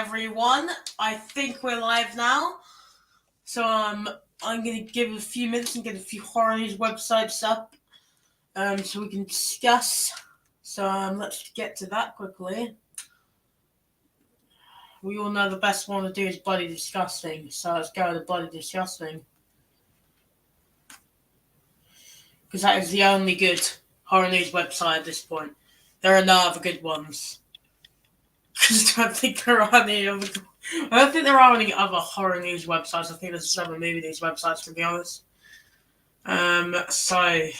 everyone. I think we're live now. So I'm going to give a few minutes and get a few horror news websites up so we can discuss. So let's get to that quickly. We all know the best one to do is Bloody Disgusting. So let's go to Bloody Disgusting. Because that is the only good horror news website at this point. There are no other good ones. Because I don't think there are any other. I don't think there are any other horror news websites. I think there's just other movie news websites, to be honest. So a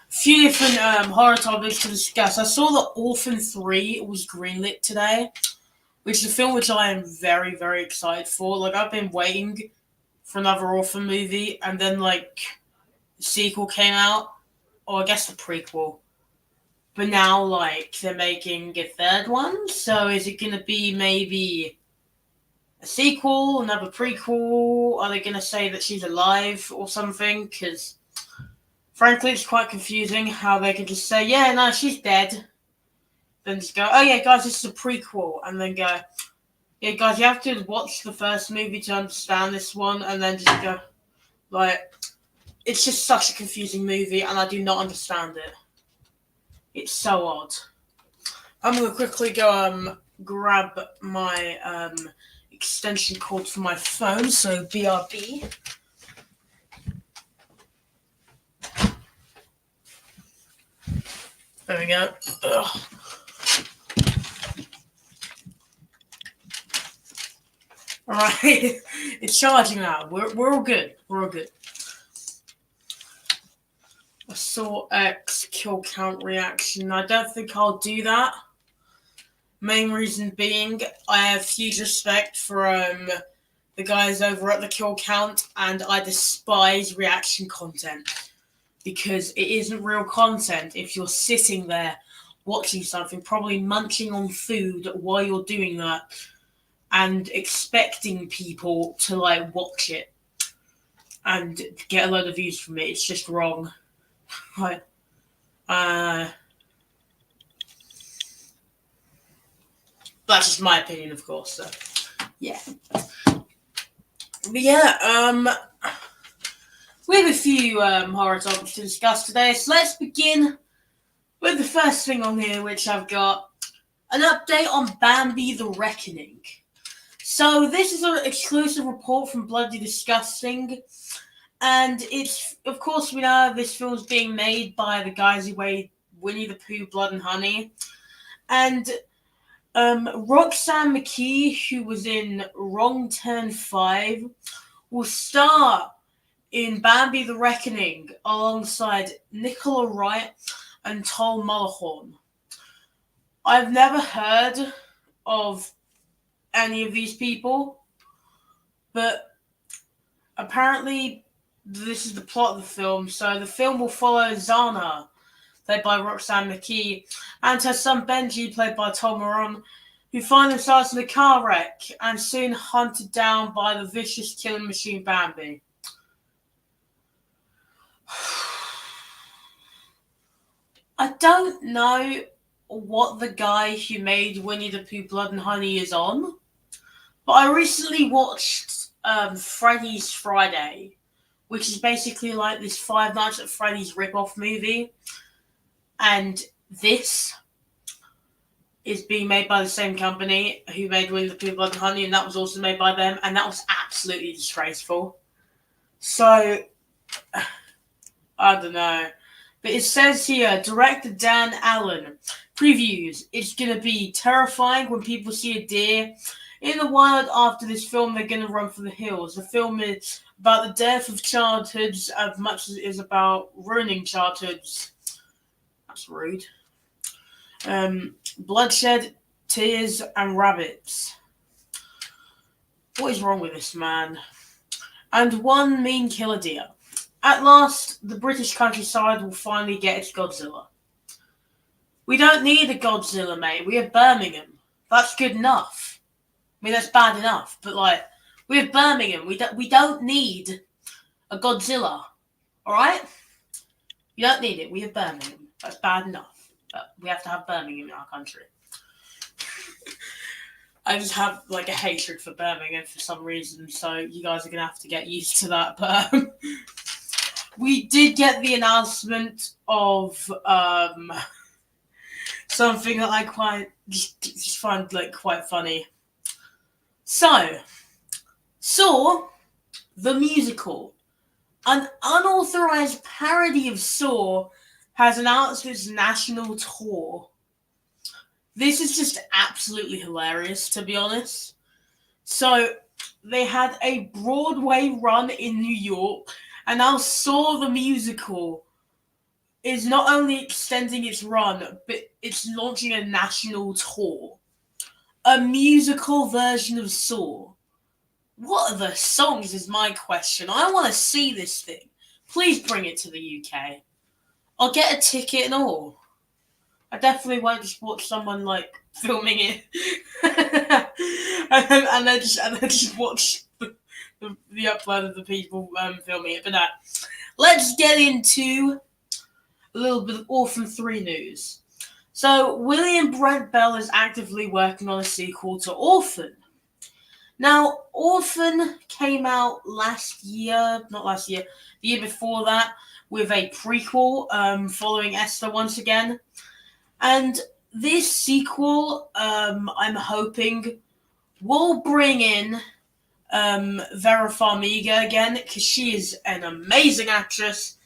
few different horror topics to discuss. I saw that Orphan 3 was greenlit today, which is a film which I am very, very excited for. Like, I've been waiting for another Orphan movie, and then the sequel came out, or I guess the prequel. But now, they're making a third one, so is it going to be maybe a sequel, another prequel? Are they going to say that she's alive or something? Because, frankly, it's quite confusing how they can just say, yeah, no, she's dead. Then just go, oh, yeah, guys, this is a prequel. And then go, yeah, guys, you have to watch the first movie to understand this one. And then just go, it's just such a confusing movie, and I do not understand it. It's so odd. I'm going to quickly go grab my extension cord for my phone, so BRB. There we go. Ugh. Alright, it's charging now. We're all good. We're all good. I saw X kill count reaction. I don't think I'll do that. Main reason being, I have huge respect for the guys over at the kill count, and I despise reaction content because it isn't real content if you're sitting there watching something, probably munching on food while you're doing that, and expecting people to watch it and get a load of views from it. It's just wrong. Right. That's just my opinion, of course. So, yeah. But yeah, we have a few horror topics to discuss today. So let's begin with the first thing on here, which I've got an update on Bambi the Reckoning. So this is an exclusive report from Bloody Disgusting. And it's, of course, we know this film's being made by the guys who made Winnie the Pooh, Blood and Honey. And Roxanne McKee, who was in Wrong Turn 5, will star in Bambi the Reckoning alongside Nicola Wright and Tom Mulhern. I've never heard of any of these people, but apparently this is the plot of the film. So the film will follow Zana, played by Roxanne McKee, and her son Benji, played by Tom Mulhern, who find themselves in a car wreck and soon hunted down by the vicious killing machine Bambi. I don't know what the guy who made Winnie the Pooh, Blood and Honey is on, but I recently watched Fright Friday, which is basically like this Five Nights at Freddy's rip-off movie. And this is being made by the same company who made Winnie the Pooh, Blood and Honey, and that was also made by them, and that was absolutely disgraceful. So, I don't know. But it says here, director Dan Allen, previews, it's going to be terrifying when people see a deer in the wild. After this film, they're going to run for the hills. The film is about the death of childhoods as much as it is about ruining childhoods. That's rude. Bloodshed, tears, and rabbits. What is wrong with this man? And one mean killer deer. At last, the British countryside will finally get its Godzilla. We don't need a Godzilla, mate. We have Birmingham. That's good enough. I mean, that's bad enough, but we have Birmingham. We don't need a Godzilla. All right? You don't need it. We have Birmingham. That's bad enough. But we have to have Birmingham in our country. I just have like a hatred for Birmingham for some reason, so you guys are gonna have to get used to that. But we did get the announcement of something that I quite just find like quite funny. So, Saw the musical, an unauthorized parody of Saw, has announced its national tour. This is just absolutely hilarious, to be honest. So, they had a Broadway run in New York, and now Saw the musical is not only extending its run, but it's launching a national tour. A musical version of Saw. What are the songs is my question. I want to see this thing. Please bring it to the UK. I'll get a ticket and all. I definitely won't just watch someone like filming it and then just watch the upload of the people filming it. But no, let's get into a little bit of Orphan 3 news. So, William Brent Bell is actively working on a sequel to Orphan. Now, Orphan came out the year before that, with a prequel following Esther once again. And this sequel, I'm hoping, will bring in Vera Farmiga again, because she is an amazing actress.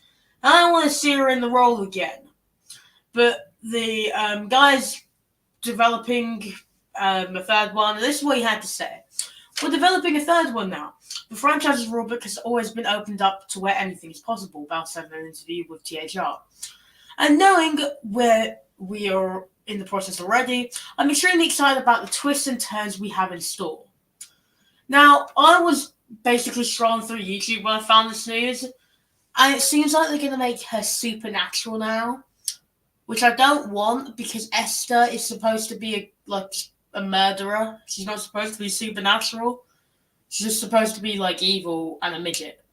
And I want to see her in the role again. But the guys developing a third one, and this is what he had to say. We're developing a third one now. The franchise's rulebook has always been opened up to where anything is possible, Bell said in an interview with THR. And knowing where we are in the process already, I'm extremely excited about the twists and turns we have in store. Now, I was basically scrolling through YouTube when I found this news, and it seems like they're going to make her supernatural now, which I don't want, because Esther is supposed to be a murderer. She's not supposed to be supernatural. She's just supposed to be like evil and a midget.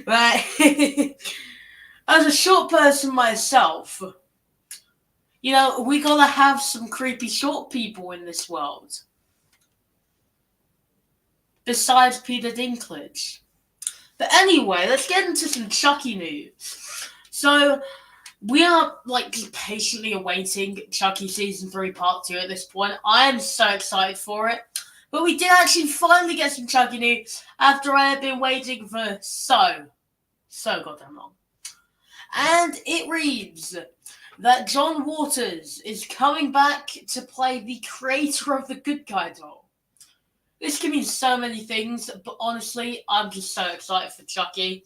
Like, as a short person myself, we gotta have some creepy short people in this world. Besides Peter Dinklage. But anyway, let's get into some Chucky news. So, we are patiently awaiting Chucky Season 3 Part 2 at this point. I am so excited for it. But we did actually finally get some Chucky news after I had been waiting for so goddamn long. And it reads that John Waters is coming back to play the creator of the Good Guy doll. This can mean so many things, but honestly, I'm just so excited for Chucky.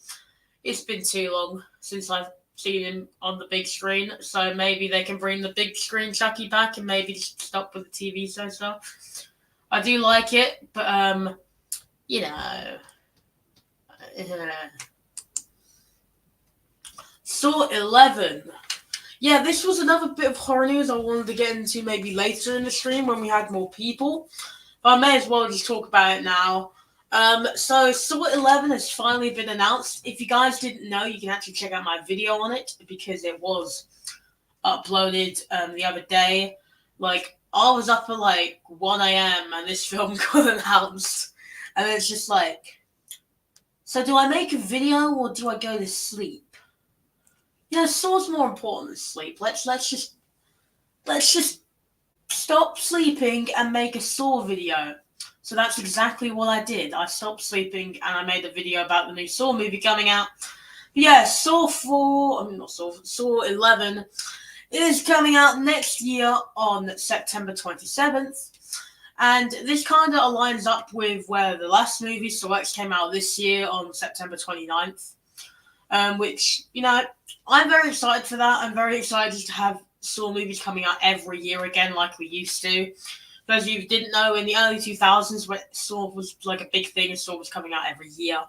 It's been too long since I've seen him on the big screen, so maybe they can bring the big screen Chucky back and maybe just stop with the TV show stuff. I do like it, but Saw 11. Yeah, this was another bit of horror news I wanted to get into maybe later in the stream when we had more people. But I may as well just talk about it now. So Saw 11 has finally been announced. If you guys didn't know, you can actually check out my video on it, because it was uploaded the other day. I was up at 1 a.m. and this film got announced. And it's just so do I make a video or do I go to sleep? Saw's more important than sleep. Let's just stop sleeping and make a Saw video. So that's exactly what I did. I stopped sleeping and I made a video about the new Saw movie coming out. But yeah, Saw 11 is coming out next year on September 27th. And this kind of aligns up with where the last movie, Saw X, came out this year on September 29th. Which, I'm very excited for that. I'm very excited to have Saw movies coming out every year again like we used to. For those of you who didn't know, in the early 2000s, when Saw was a big thing and Saw was coming out every year,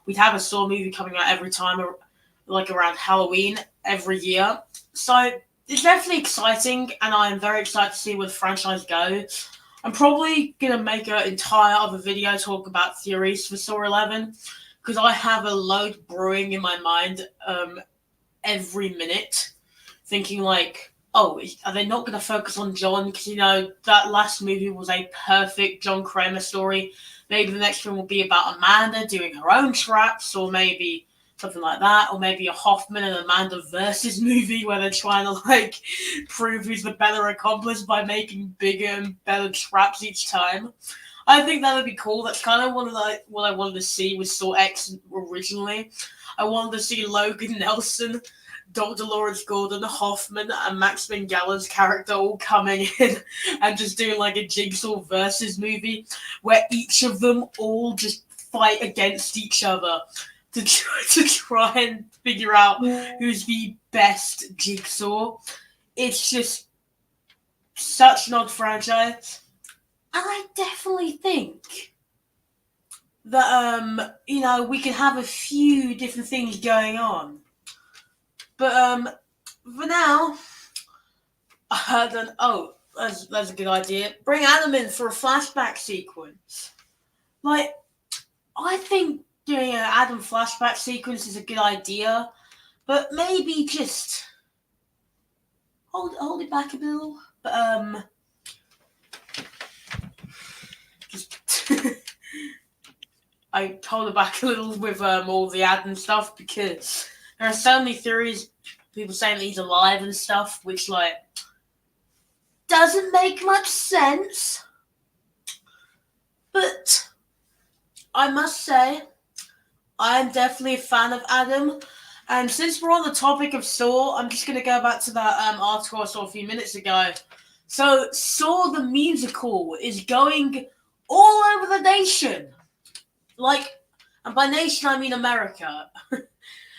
we'd have a Saw movie coming out every time, around Halloween every year. So it's definitely exciting, and I am very excited to see where the franchise goes. I'm probably going to make an entire other video talk about theories for Saw 11, because I have a load brewing in my mind every minute, thinking oh, are they not going to focus on John? Because, that last movie was a perfect John Kramer story. Maybe the next film will be about Amanda doing her own traps, or maybe something like that, or maybe a Hoffman and Amanda versus movie where they're trying to, prove who's the better accomplice by making bigger and better traps each time. I think that would be cool. That's kind of what I wanted to see with Saw X originally. I wanted to see Logan Nelson, Dr. Lawrence Gordon, Hoffman, and Max Minghell's character all coming in and just doing a Jigsaw versus movie where each of them all just fight against each other to try and figure out who's the best Jigsaw. It's just such an odd franchise. And I definitely think that, we can have a few different things going on. But, for now, that's a good idea. Bring Adam in for a flashback sequence. I think doing an Adam flashback sequence is a good idea, but maybe just hold it back a little. But, I hold it back a little with all the Adam stuff because there are so many theories, people saying that he's alive and stuff, which doesn't make much sense. But I must say, I am definitely a fan of Adam. And since we're on the topic of Saw, I'm just going to go back to that article I saw a few minutes ago. So, Saw the musical is going all over the nation. And by nation, I mean America.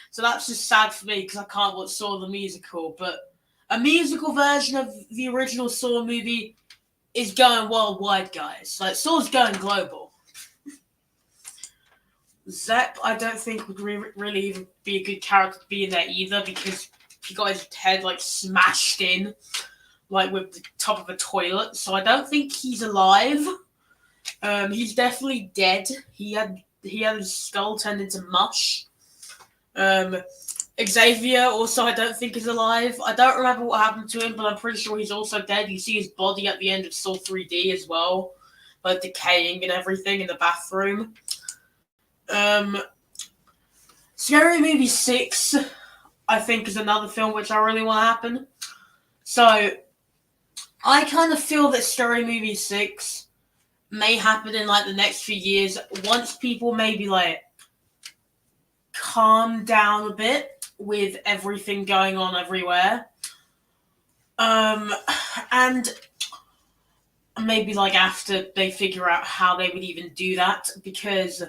So that's just sad for me because I can't watch Saw the musical. But a musical version of the original Saw movie is going worldwide, guys. Saw's going global. Zepp, I don't think would really even be a good character to be in there either because he got his head smashed in, with the top of a toilet. So I don't think he's alive. He's definitely dead. He had his skull turned into mush. Xavier also I don't think is alive. I don't remember what happened to him, but I'm pretty sure he's also dead. You see his body at the end of Saw 3D as well, decaying and everything in the bathroom. Scary Movie 6, I think, is another film which I really want to happen. So, I kind of feel that Scary Movie 6 may happen in, the next few years, once people maybe, calm down a bit with everything going on everywhere. And maybe, after they figure out how they would even do that, because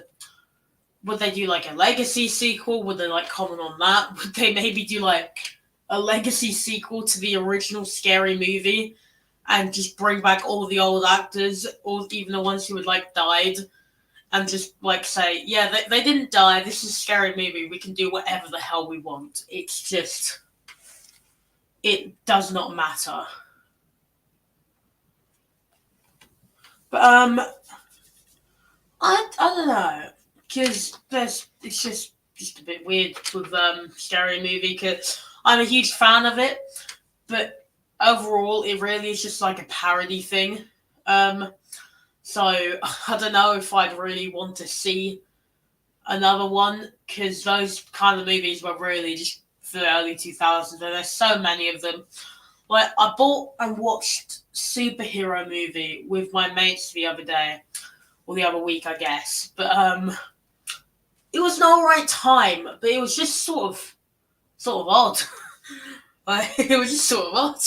would they do, a legacy sequel? Would they, comment on that? Would they maybe do, a legacy sequel to the original Scary Movie and just bring back all the old actors, or even the ones who had, died, and just, say, yeah, they didn't die, this is a Scary Movie, we can do whatever the hell we want. It's just, it does not matter. But, I don't know. Because it's just a bit weird with Scary Movie, because I'm a huge fan of it, but overall it really is just a parody thing. So I don't know if I'd really want to see another one, because those kind of movies were really just for the early 2000s, and there's so many of them. I bought and watched Superhero Movie with my mates the other day, or the other week, I guess, but it was an alright time, but it was just sort of odd. It was just sort of odd.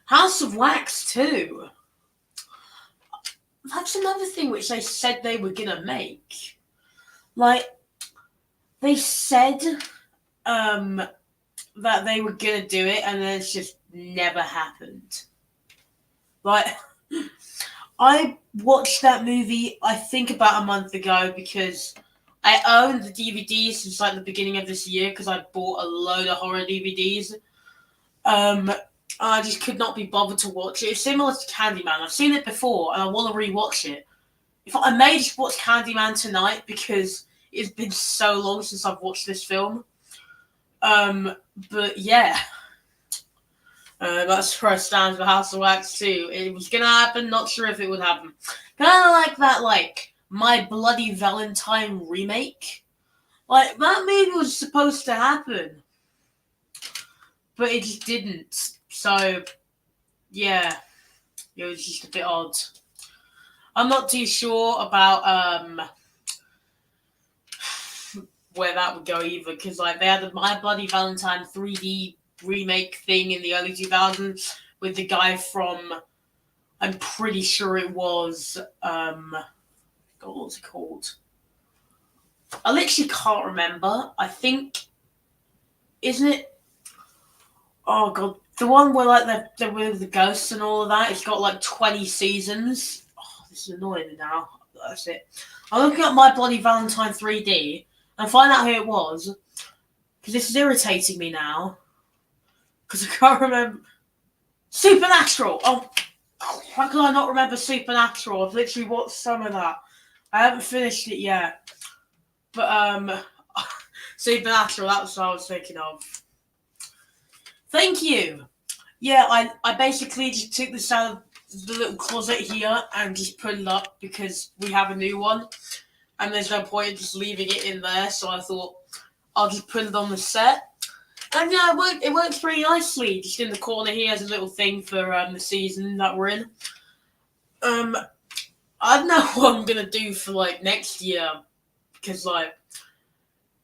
House of Wax 2. That's another thing which they said they were gonna make. They said that they were gonna do it, and then it's just never happened. I watched that movie, I think, about a month ago because I owned the DVDs since the beginning of this year because I bought a load of horror DVDs. I just could not be bothered to watch it. It's similar to Candyman. I've seen it before and I want to rewatch it. In fact, I may just watch Candyman tonight because it's been so long since I've watched this film. But yeah, that's where I stand for House of Wax 2. It was gonna happen, not sure if it would happen. Kinda like that, like, My Bloody Valentine remake. Like, that movie was supposed to happen, but it just didn't. So, yeah, it was just a bit odd. I'm not too sure about, where that would go either, because, like, they had the My Bloody Valentine 3D remake thing in the early 2000s with the guy from, I'm pretty sure it was, God, what's it called? I literally can't remember. I think, isn't it? Oh god, the one where like they're with the ghosts and all of that. It's got like 20 seasons. Oh, this is annoying me now. That's it. I'm looking at My Bloody Valentine 3D and find out who it was because this is irritating me now because I can't remember. Supernatural. Oh, how can I not remember Supernatural? I've literally watched some of that. I haven't finished it yet, but Supernatural. That's what I was thinking of. Thank you. Yeah, I basically just took this out of the little closet here and just put it up because we have a new one. And there's no point in just leaving it in there, so I thought I'll just put it on the set. And yeah, it works pretty nicely. Just in the corner here has a little thing for the season that we're in. I don't know what I'm gonna do for like next year because like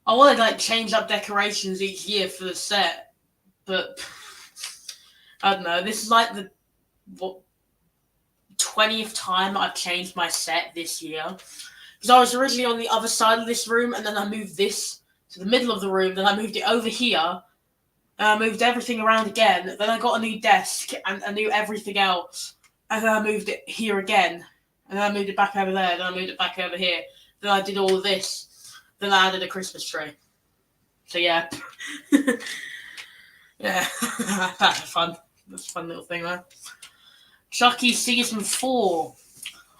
I want to like change up decorations each year for the set, but I don't know. This is like the 20th time I've changed my set this year because I was originally on the other side of this room and then I moved this to the middle of the room. Then I moved it over here. And I moved everything around again. Then I got a new desk and I knew everything else. And then I moved it here again. And then I moved it back over there. Then I moved it back over here. Then I did all of this. Then I added a Christmas tree. So yeah. Yeah. That's fun. That's a fun little thing there. Chucky Season 4.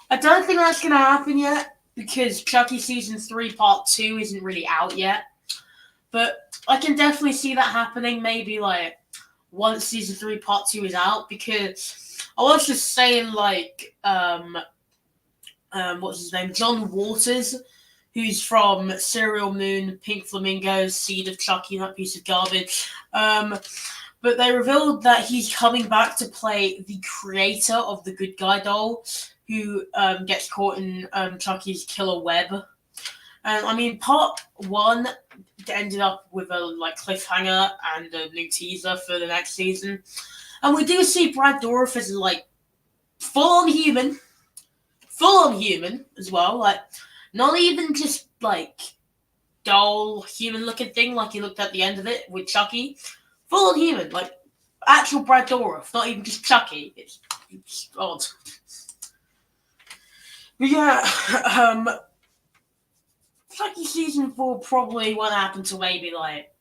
I don't think that's going to happen yet. Because Chucky Season 3 Part 2 isn't really out yet. But I can definitely see that happening maybe like once Season 3 Part 2 is out. Because I was just saying like what's his name? John Waters, who's from Serial Moon, Pink Flamingos, Seed of Chucky, that piece of garbage. But they revealed that he's coming back to play the creator of the Good Guy doll, who gets caught in Chucky's killer web. And I mean, Part 1 ended up with a like cliffhanger and a new teaser for the next season. And we do see Brad Dourif as like full-on human as well. Like, not even just like dull human-looking thing like he looked at the end of it with Chucky. Full-on human, like actual Brad Dourif, not even just Chucky. It's odd. But yeah, Chucky Season 4 probably won't happen till maybe like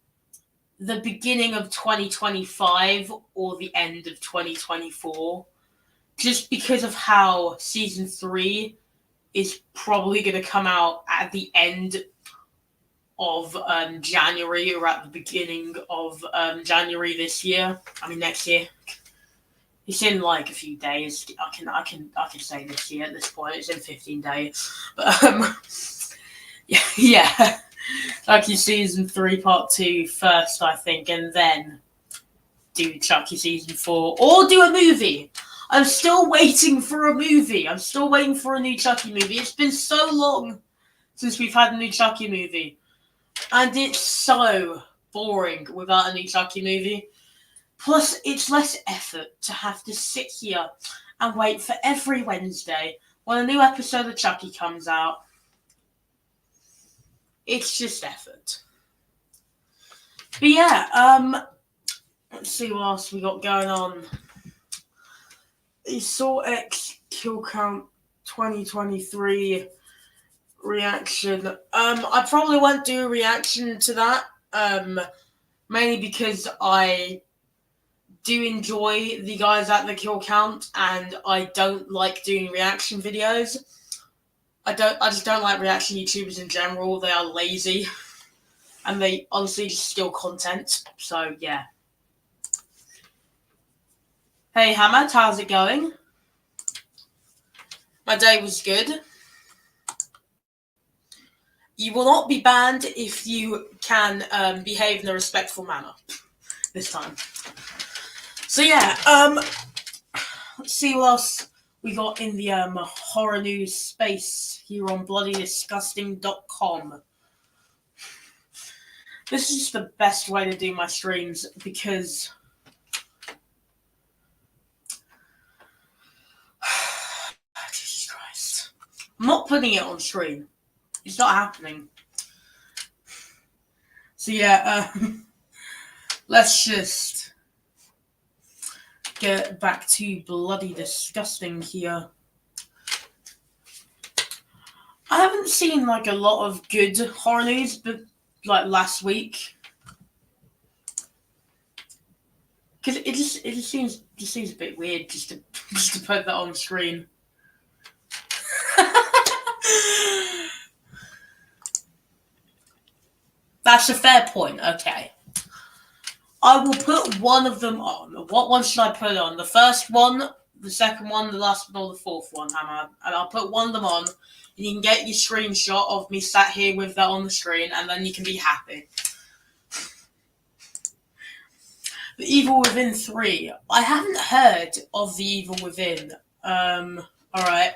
the beginning of 2025 or the end of 2024. Just because of how Season 3 is probably going to come out at the end of January or at the beginning of January this year. I mean next year. It's in like a few days. I can say this year at this point. It's in 15 days. But yeah. Chucky Season 3 Part 2 first, I think, and then do Chucky Season 4 or do a movie. I'm still waiting for a movie. I'm still waiting for a new Chucky movie. It's been so long since we've had a new Chucky movie. And it's so boring without a new Chucky movie. Plus, it's less effort to have to sit here and wait for every Wednesday when a new episode of Chucky comes out. It's just effort. But yeah, let's see what else we got going on. The Saw X Kill Count 2023 reaction. I probably won't do a reaction to that. Mainly because I do enjoy the guys at the Kill Count, and I don't like doing reaction videos. I just don't like reaction YouTubers in general. They are lazy. and they honestly just steal content. So yeah. Hey Hamad, how's it going? My day was good. You will not be banned if you can behave in a respectful manner this time. So yeah, let's see what else we got in the horror news space here on bloodydisgusting.com. This is just the best way to do my streams because Jesus Christ. I'm not putting it on stream. It's not happening. So yeah, let's just get back to bloody disgusting here. I haven't seen like a lot of good horror news, but like last week, because it just seems a bit weird just to put that on the screen. That's a fair point. Okay. I will put one of them on. What one should I put on? The first one, the second one, the last one, or the fourth one, Hammer? And I'll put one of them on, and you can get your screenshot of me sat here with that on the screen, and then you can be happy. The Evil Within 3. I haven't heard of The Evil Within. Alright.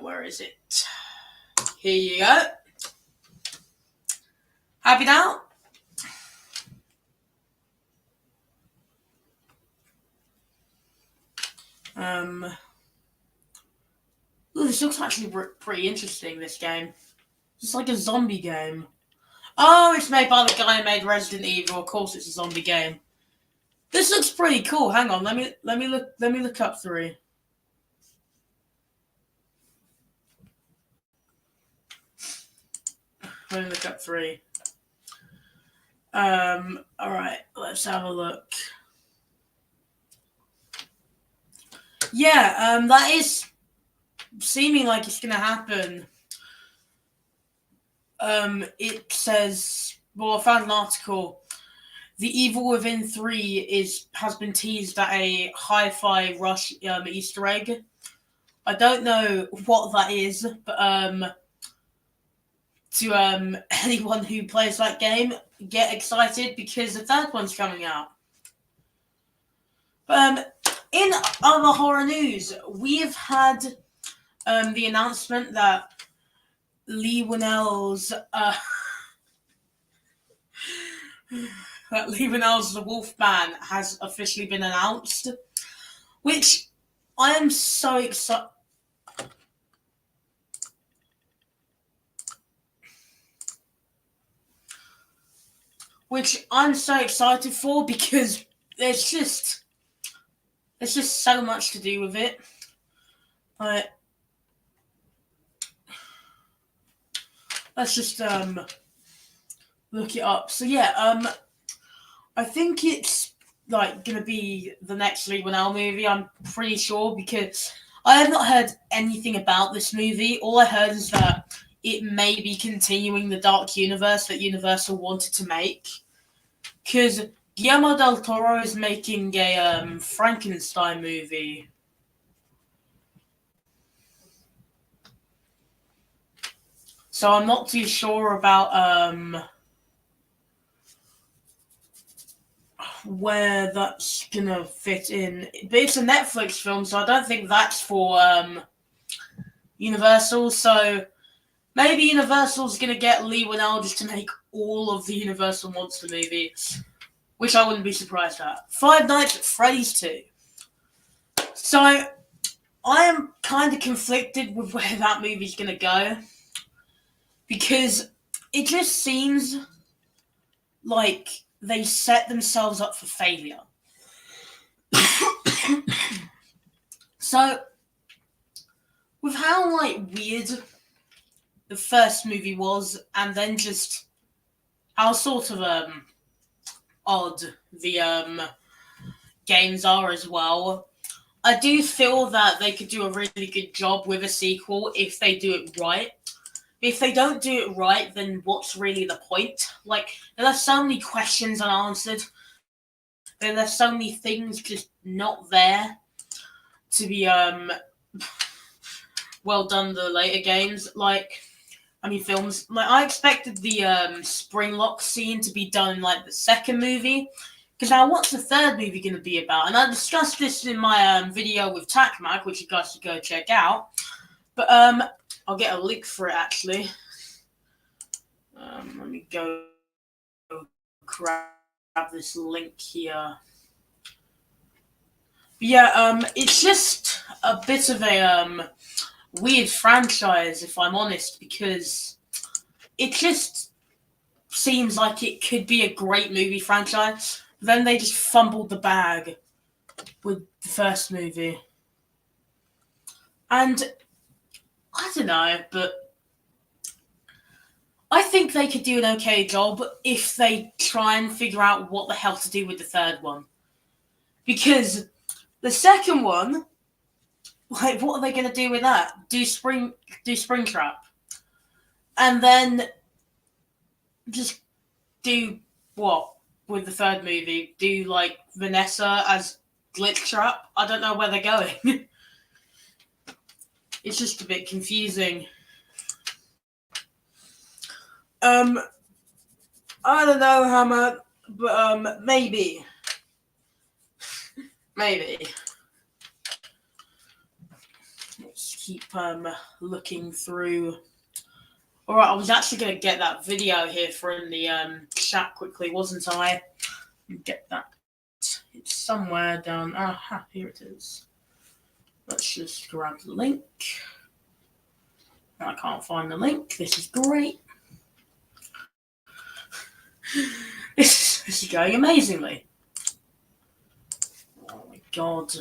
Where is it? Here you go. Happy now? Ooh, this looks actually pretty interesting, this game. It's like a zombie game. Oh, it's made by the guy who made Resident Evil. Of course it's a zombie game. This looks pretty cool. Hang on, let me look up 3. Let me look up 3. Alright, let's have a look. Yeah, that is seeming like it's gonna happen. It says, well, I found an article. The Evil Within 3 has been teased at a Hi-Fi Rush Easter egg. I don't know what that is, but to anyone who plays that game, get excited because the third one's coming out. In other horror news, we have had the announcement that Lee Winnell's The Wolfman has officially been announced, which I am so excited. Which I'm so excited for because there's just so much to do with it. Let's just look it up. So yeah, I think it's like gonna be the next Lee Winnell movie. I'm pretty sure because I have not heard anything about this movie. All I heard is that it may be continuing the dark universe that Universal wanted to make. Because Guillermo del Toro is making a Frankenstein movie. So I'm not too sure about where that's gonna fit in. But it's a Netflix film, so I don't think that's for Universal. So maybe Universal's gonna get Lee Winnell just to make all of the Universal monster movies, which I wouldn't be surprised at. Fright Night Friday 2. So I am kind of conflicted with where that movie's gonna go because it just seems like they set themselves up for failure. So, with how weird the first movie was, and then just how sort of odd the games are as well, I do feel that they could do a really good job with a sequel if they do it right. If they don't do it right, then what's really the point? Like, there's so many questions unanswered. There's so many things just not there to be well done. The later games, films. Like, I expected the Springlock scene to be done in like the second movie. Because now, what's the third movie going to be about? And I discussed this in my video with TacMag, which you guys should go check out. But I'll get a link for it actually. Let me go grab this link here. But yeah, it's just a bit of a weird franchise, if I'm honest, because it just seems like it could be a great movie franchise. Then they just fumbled the bag with the first movie. And I don't know, but I think they could do an okay job if they try and figure out what the hell to do with the third one. Because the second one, like, what are they going to do with that? Do Springtrap. And then just do what with the third movie? Do, like, Vanessa as Glitchtrap? I don't know where they're going. It's just a bit confusing. I don't know, Hammer, but maybe. Maybe. Let's keep looking through. Alright, I was actually going to get that video here from the chat quickly, wasn't I? Get that. It's somewhere down. Aha, here it is. Let's just grab the link. I can't find the link. This is great. This is going amazingly. Oh my god.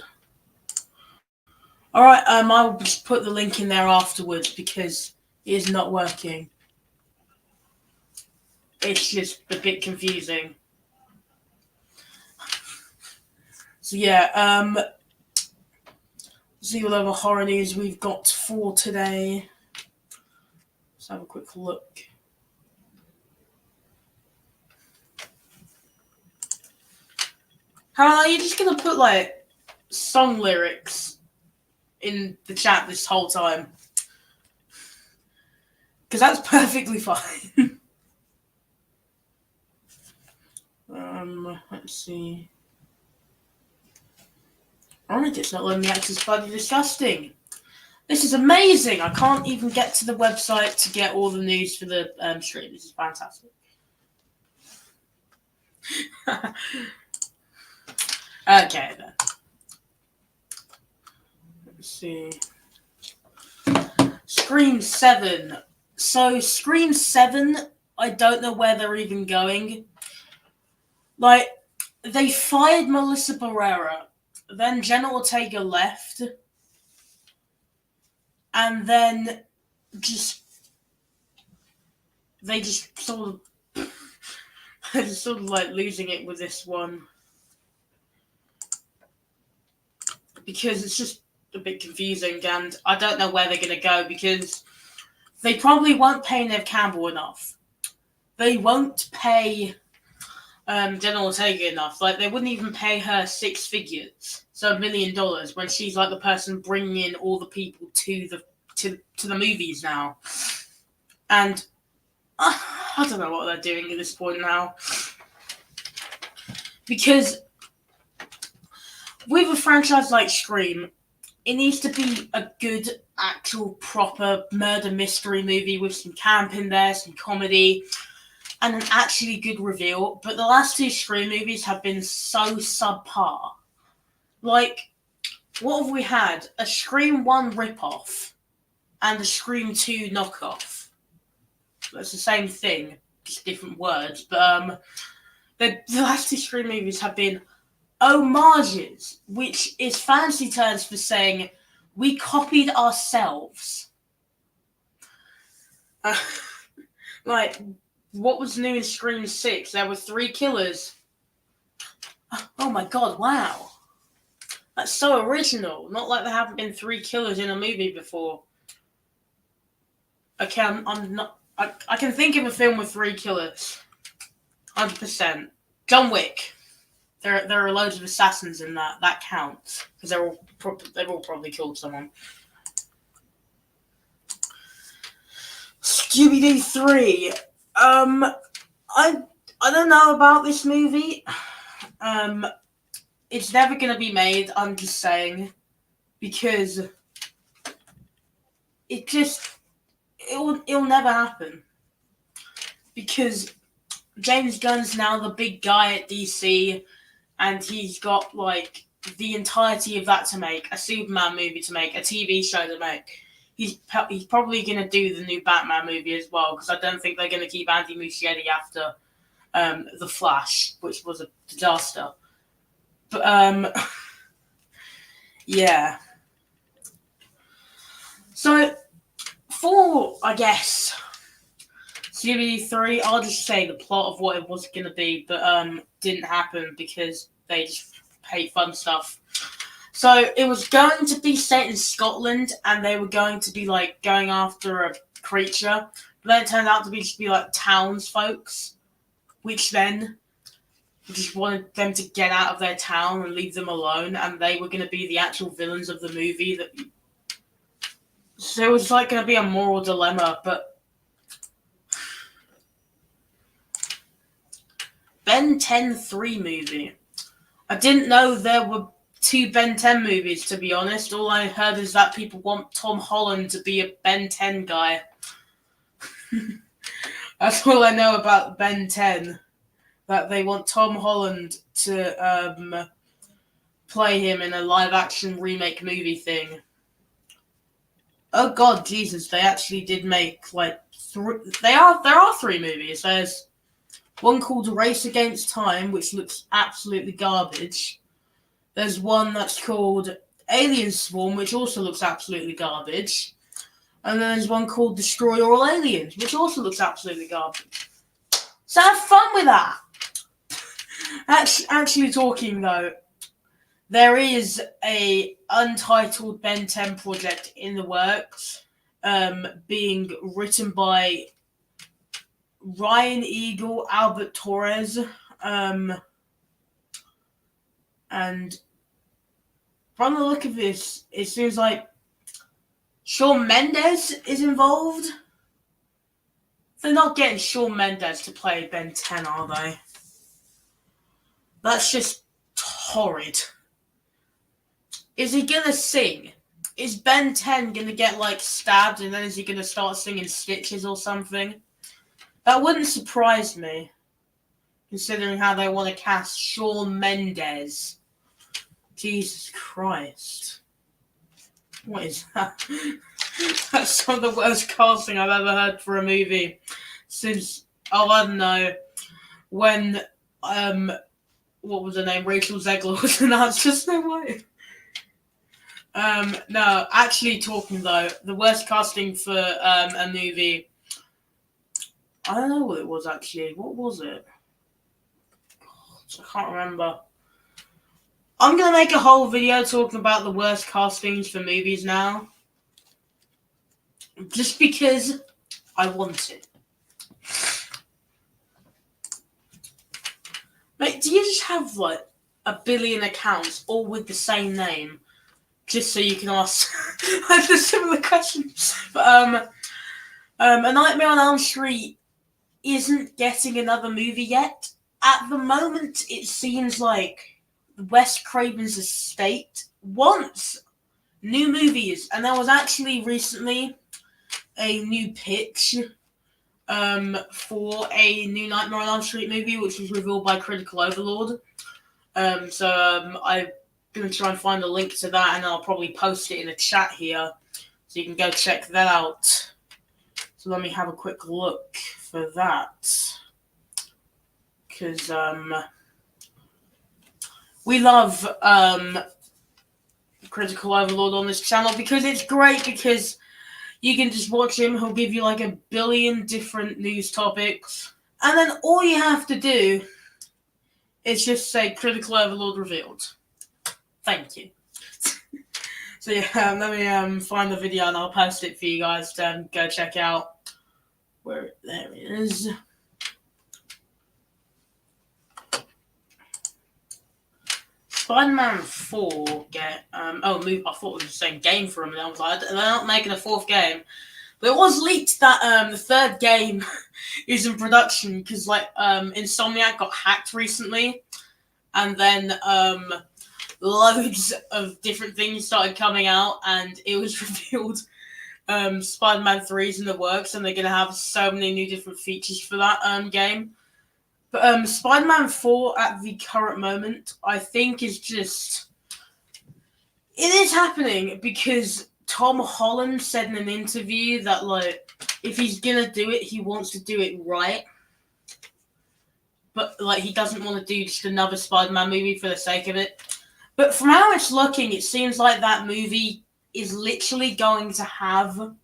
Alright, I'll just put the link in there afterwards because it is not working. It's just a bit confusing. So yeah, see what other horror news we've got for today. Let's have a quick look. How are you just gonna put like song lyrics in the chat this whole time? Because that's perfectly fine. Let's see. Alright, it's not letting me access bloody disgusting. This is amazing. I can't even get to the website to get all the news for the stream. This is fantastic. Okay, then. Let's see. Scream 7. So, Scream 7, I don't know where they're even going. Like, they fired Melissa Barrera. Then Jenna Ortega left. And then they just sort of like losing it with this one. Because it's just a bit confusing and I don't know where they're going to go because they probably won't pay Nev Campbell enough. They won't pay Jenna Ortega enough. Like, they wouldn't even pay her 6 figures, so $1 million, when she's like the person bringing in all the people to the movies now. And I don't know what they're doing at this point now. Because with a franchise like Scream, it needs to be a good, actual, proper murder mystery movie with some camp in there, some comedy, and an actually good reveal. But the last 2 Scream movies have been so subpar. Like, what have we had? A Scream 1 ripoff and a Scream 2 knockoff. That's the same thing, just different words. But the last 2 Scream movies have been homages, which is fancy terms for saying we copied ourselves. Like, what was new in Scream 6? There were 3 killers. Oh my god, wow. That's so original. Not like there haven't been 3 killers in a movie before. Okay, I'm not. I can think of a film with 3 killers. 100%. John Wick. There are loads of assassins in that. That counts because they've all probably killed someone. Scooby-Doo 3. I don't know about this movie. It's never gonna be made. I'm just saying, because it'll never happen. Because James Gunn's now the big guy at DC, and he's got like the entirety of that to make, a Superman movie to make, a TV show to make. He's probably going to do the new Batman movie as well, because I don't think they're going to keep Andy Muschietti after The Flash, which was a disaster. But, yeah. So, for, I guess, Scooby-Doo 3, I'll just say the plot of what it was going to be, but didn't happen because they just hate fun stuff. So it was going to be set in Scotland, and they were going to be like going after a creature. But then it turned out to be just be like townsfolks, which then just wanted them to get out of their town and leave them alone, and they were going to be the actual villains of the movie. So it was like going to be a moral dilemma, but Ben 10 3 movie. I didn't know there were 2 Ben 10 movies, to be honest. All I heard is that people want Tom Holland to be a Ben 10 guy. That's all I know about Ben 10. That they want Tom Holland to play him in a live-action remake movie thing. Oh God, Jesus! They actually did make like 3. There are 3 movies. There's one called Race Against Time, which looks absolutely garbage. There's one that's called Alien Swarm, which also looks absolutely garbage. And then there's one called Destroy All Aliens, which also looks absolutely garbage. So have fun with that! Actually talking though, there is a untitled Ben 10 project in the works, being written by Ryan Eagle, Albert Torres, and from the look of this, it seems like Shawn Mendes is involved. They're not getting Shawn Mendes to play Ben 10, are they? That's just horrid. Is he gonna sing? Is Ben 10 gonna get like stabbed and then is he gonna start singing Stitches or something? That wouldn't surprise me, considering how they want to cast Shawn Mendes. Jesus Christ. What is that? That's some of the worst casting I've ever heard for a movie since, I don't know, when, what was her name? Rachel Zegler was announced. Just no way. No, actually talking though, the worst casting for a movie, I don't know what it was actually. What was it? God, I can't remember. I'm going to make a whole video talking about the worst castings for movies now. Just because I want it. Mate, do you just have like a billion accounts all with the same name? Just so you can ask a similar question. But A Nightmare on Elm Street isn't getting another movie yet. At the moment, it seems like Wes Craven's estate wants new movies, and there was actually recently a new pitch for a new Nightmare on Elm Street movie, which was revealed by Critical Overlord. I'm going to try and find a link to that, and I'll probably post it in the chat here, so you can go check that out. So let me have a quick look for that, because we love Critical Overlord on this channel, because it's great, because you can just watch him. He'll give you like a billion different news topics, and then all you have to do is just say Critical Overlord revealed. Thank you. So yeah, let me find the video and I'll post it for you guys to go check out. There it is. Spider-Man 4 I thought it was the same game for them, and I was like, they're not making a fourth game. But it was leaked that the third game is in production because Insomniac got hacked recently, and then loads of different things started coming out, and it was revealed Spider-Man 3 is in the works, and they're gonna have so many new different features for that game. But Spider-Man 4 at the current moment, I think, is just... It is happening because Tom Holland said in an interview that, like, if he's gonna do it, he wants to do it right. But, like, he doesn't want to do just another Spider-Man movie for the sake of it. But from how it's looking, it seems like that movie is literally going to have...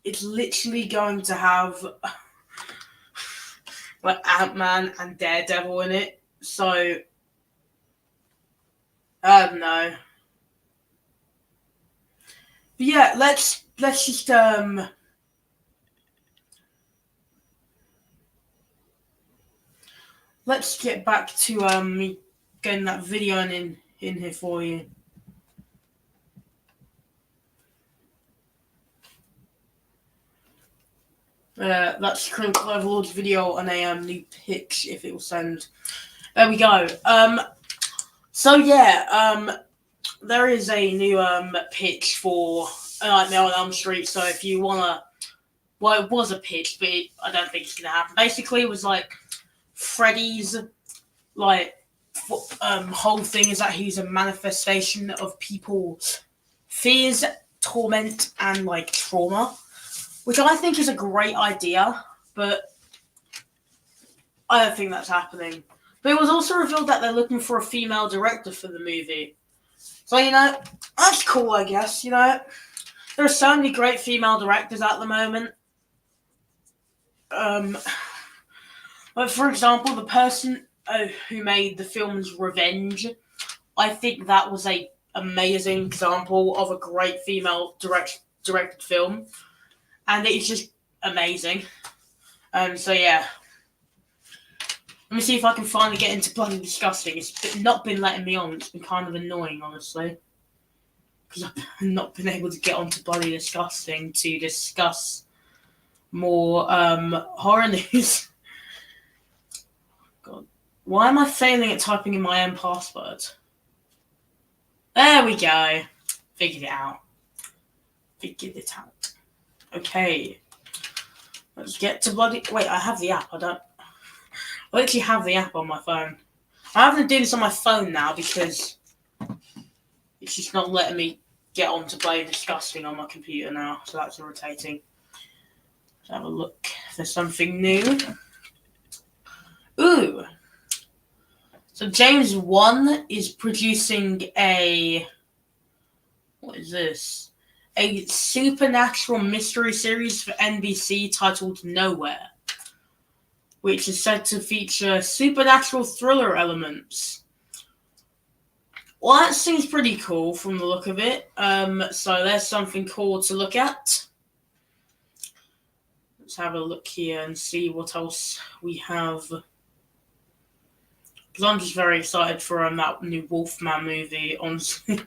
it's literally going to have... like Ant-Man and Daredevil in it, so I don't know. But yeah, let's just let's get back to me getting that video in here for you. That's Critical Overlord's video on a new pitch, if it will send. There we go. So yeah, there is a new pitch for Nightmare on Elm Street. So if you wanna, well, it was a pitch, but I don't think it's gonna happen. Basically, it was like Freddy's whole thing is that he's a manifestation of people's fears, torment, and like trauma. Which I think is a great idea, but I don't think that's happening. But it was also revealed that they're looking for a female director for the movie. So, that's cool, I guess, There are so many great female directors at the moment. But for example, the person who made the film's Revenge, I think that was an amazing example of a great female directed film. And it's just amazing. So yeah. Let me see if I can finally get into Bloody Disgusting. It's not been letting me on. It's been kind of annoying, honestly. Because I've not been able to get onto Bloody Disgusting to discuss more horror news. God. Why am I failing at typing in my own password? There we go. Figured it out. Okay. Let's get to Bloody... Wait, I have the app. I actually have the app on my phone. I have to do this on my phone now because it's just not letting me get on to Bloody Disgusting on my computer now. So that's irritating. Let's have a look if there's something new. Ooh. So James Wan is producing a... What is this? A supernatural mystery series for NBC titled Nowhere, which is said to feature supernatural thriller elements. Well, that seems pretty cool from the look of it. So there's something cool to look at. Let's have a look here and see what else we have. Because I'm just very excited for that new Wolfman movie, honestly.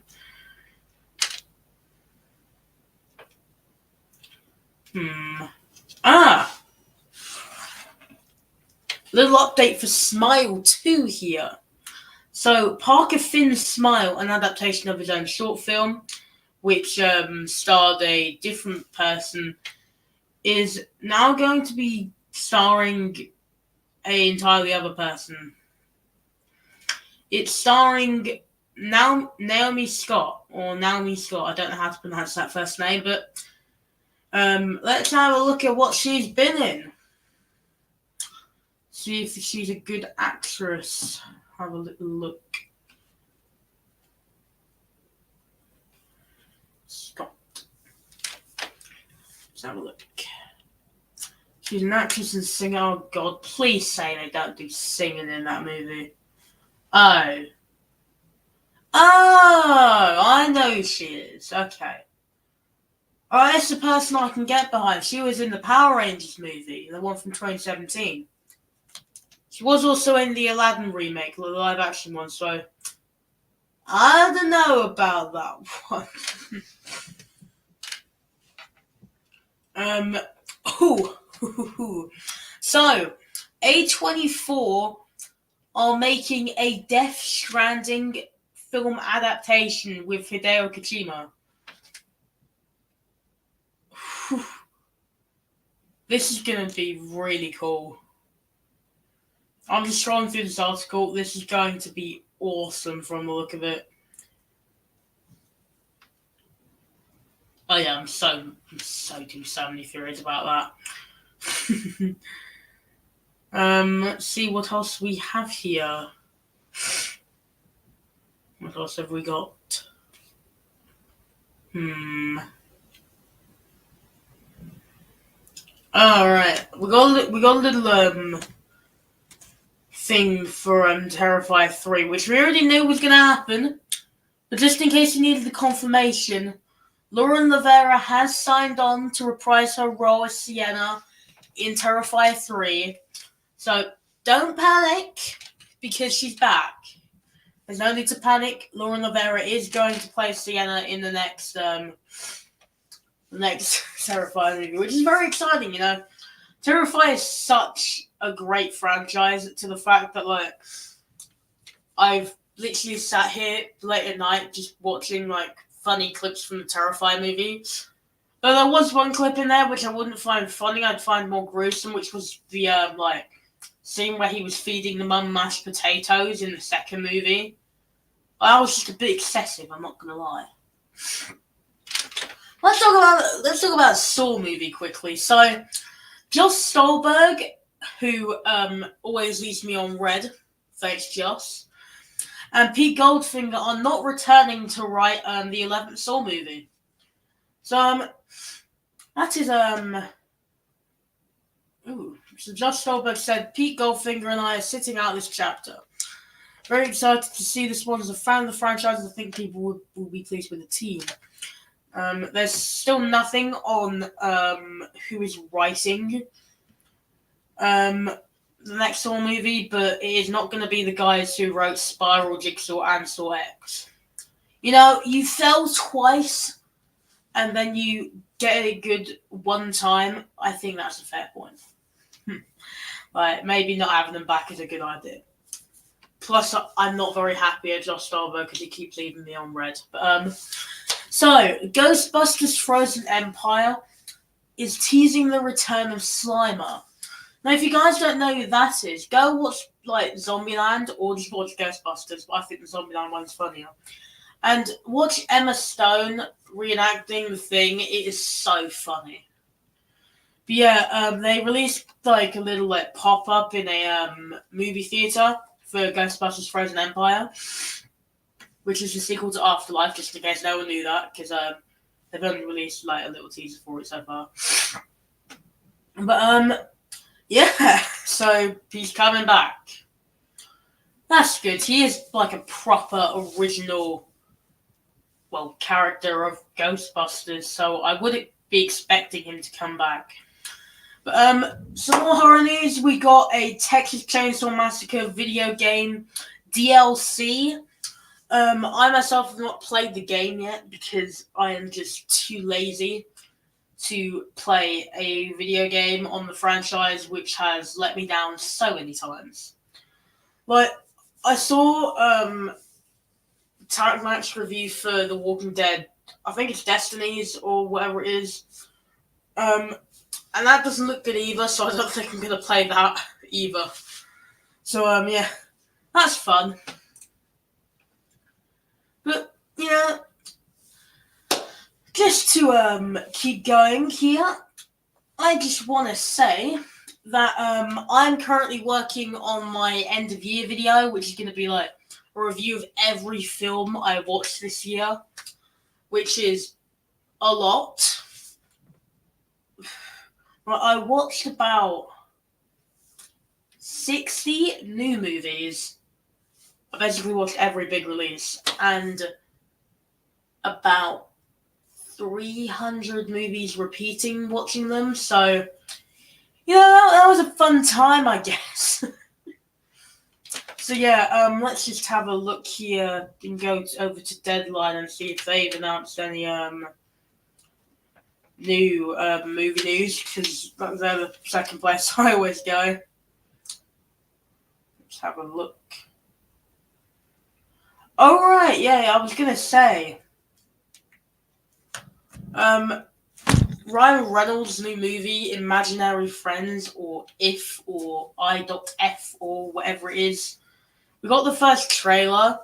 Little update for Smile 2 here. So, Parker Finn's Smile, an adaptation of his own short film, which starred a different person, is now going to be starring an entirely other person. It's starring Naomi Scott, I don't know how to pronounce that first name, but let's have a look at what she's been in. See if she's a good actress. Have a little look. Scott. Let's have a look. She's an actress and singer. Oh God, please say they don't do singing in that movie. Oh, I know who she is. Okay. Alright, that's the person I can get behind. She was in the Power Rangers movie, the one from 2017. She was also in the Aladdin remake, the live action one, so I don't know about that one. So, A24 are making a Death Stranding film adaptation with Hideo Kojima. This is going to be really cool. I'm just scrolling through this article. This is going to be awesome from the look of it. Oh yeah, I'm so many theories about that. Let's see what else we have here. What else have we got? Alright, we got a little thing for Terrifier 3, which we already knew was gonna happen. But just in case you needed the confirmation, Lauren Rivera has signed on to reprise her role as Sienna in Terrifier 3. So don't panic, because she's back. There's no need to panic. Lauren Rivera is going to play Sienna in the next Terrifier movie, which is very exciting, you know. Terrifier is such a great franchise, to the fact that, like, I've literally sat here late at night just watching, like, funny clips from the Terrifier movie. But there was one clip in there which I wouldn't find funny, I'd find more gruesome, which was the, scene where he was feeding the mum mashed potatoes in the second movie. That was just a bit excessive, I'm not gonna lie. Let's talk about a Saw movie quickly. So, Joss Stolberg, who always leaves me on red, thanks Joss, and Pete Goldfinger are not returning to write the 11th Saw movie. So that is So Joss Stolberg said, Pete Goldfinger and I are sitting out this chapter. Very excited to see this one. As a fan of the franchise, I think people will be pleased with the team. There's still nothing on who is writing the next Saw movie, but it is not going to be the guys who wrote Spiral, Jigsaw, and Saw X. You know, you fail twice, and then you get it good one time. I think that's a fair point. Like, maybe not having them back is a good idea. Plus, I'm not very happy at Joss Stolberg because he keekeeps leaving me on red. But, so, Ghostbusters Frozen Empire is teasing the return of Slimer. Now, if you guys don't know who that is, go watch, like, Zombieland or just watch Ghostbusters. But I think the Zombieland one's funnier. And watch Emma Stone reenacting the thing. It is so funny. But yeah, they released, like, a little, like, pop-up in a movie theater for Ghostbusters Frozen Empire, which is the sequel to Afterlife, just in case no one knew that, because they've only released, like, a little teaser for it so far. But, yeah, so he's coming back. That's good. He is, like, a proper original, well, character of Ghostbusters, so I wouldn't be expecting him to come back. But, some more horror news. We got a Texas Chainsaw Massacre video game DLC. I myself have not played the game yet because I am just too lazy to play a video game on the franchise, which has let me down so many times. Like, I saw Tarek Max review for The Walking Dead. I think it's Destinies or whatever it is. And that doesn't look good either, so I don't think I'm going to play that either. So, yeah, that's fun. But, you know, just to keep going here, I just want to say that I'm currently working on my end of year video, which is going to be like a review of every film I watched this year, which is a lot. I watched about 60 new movies I basically watched every big release, and about 300 movies repeating watching them, so, that was a fun time, I guess. So yeah, let's just have a look here and go over to Deadline and see if they've announced any new movie news, because they're the second place I always go. Let's have a look. Alright, yeah, I was gonna say, Ryan Reynolds' new movie, Imaginary Friends, or If, or I.F, or whatever it is. We got the first trailer,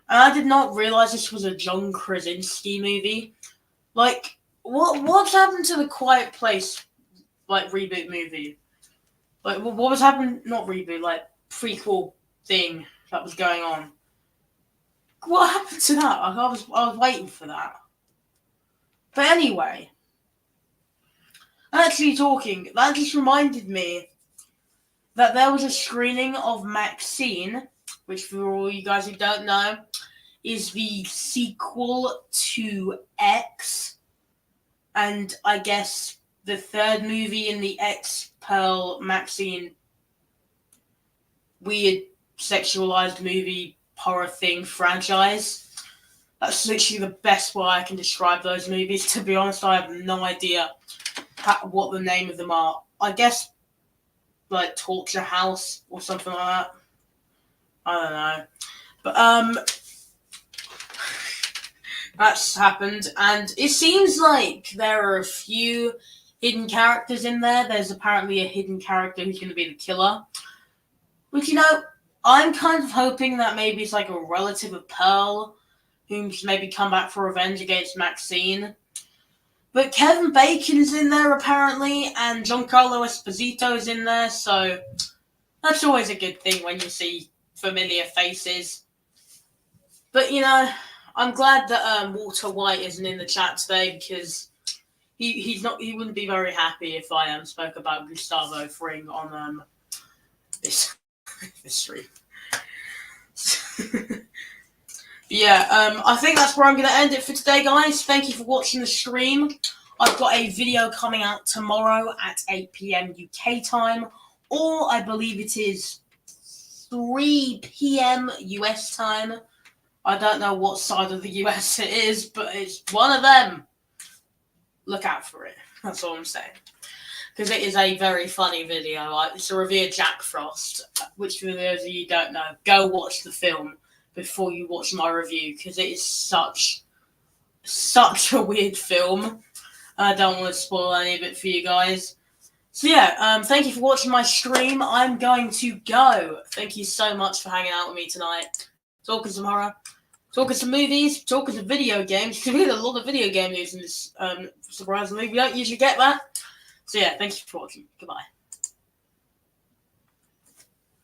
and I did not realize this was a John Krasinski movie. Like, what's happened to the Quiet Place, like, reboot movie? Like, what was happening? Not reboot, like, prequel thing that was going on. What happened to that? Like, I was waiting for that. But anyway, that just reminded me that there was a screening of Maxine, which, for all you guys who don't know, is the sequel to X, and I guess the third movie in the X Pearl Maxine weird sexualized movie horror thing franchise. That's literally the best way I can describe those movies. To be honest, I have no idea what the name of them are. I guess like Torture House or something like that. I don't know. But that's happened, and it seems like there are a few hidden characters in there. There's apparently a hidden character who's going to be the killer. Which, I'm kind of hoping that maybe it's like a relative of Pearl who's maybe come back for revenge against Maxine. But Kevin Bacon's in there apparently, and Giancarlo Esposito is in there, so that's always a good thing when you see familiar faces. But, I'm glad that Walter White isn't in the chat today, because he wouldn't be very happy if I spoke about Gustavo Fring on this stream. Yeah, I think that's where I'm going to end it for today, guys. Thank you for watching the stream. I've got a video coming out tomorrow at 8 p.m. UK time, or I believe it is 3 p.m. US time. I don't know what side of the US it is, but it's one of them. Look out for it. That's all I'm saying. Because it is a very funny video. It's a review of Jack Frost, which for those of you who don't know, go watch the film before you watch my review, because it is such a weird film. I don't want to spoil any of it for you guys. So yeah, thank you for watching my stream. I'm going to go. Thank you so much for hanging out with me tonight. Talking some horror, talking some movies, talking some video games. We had a lot of video game news in this, surprisingly. We don't usually get that. So yeah, thank you for watching. Goodbye.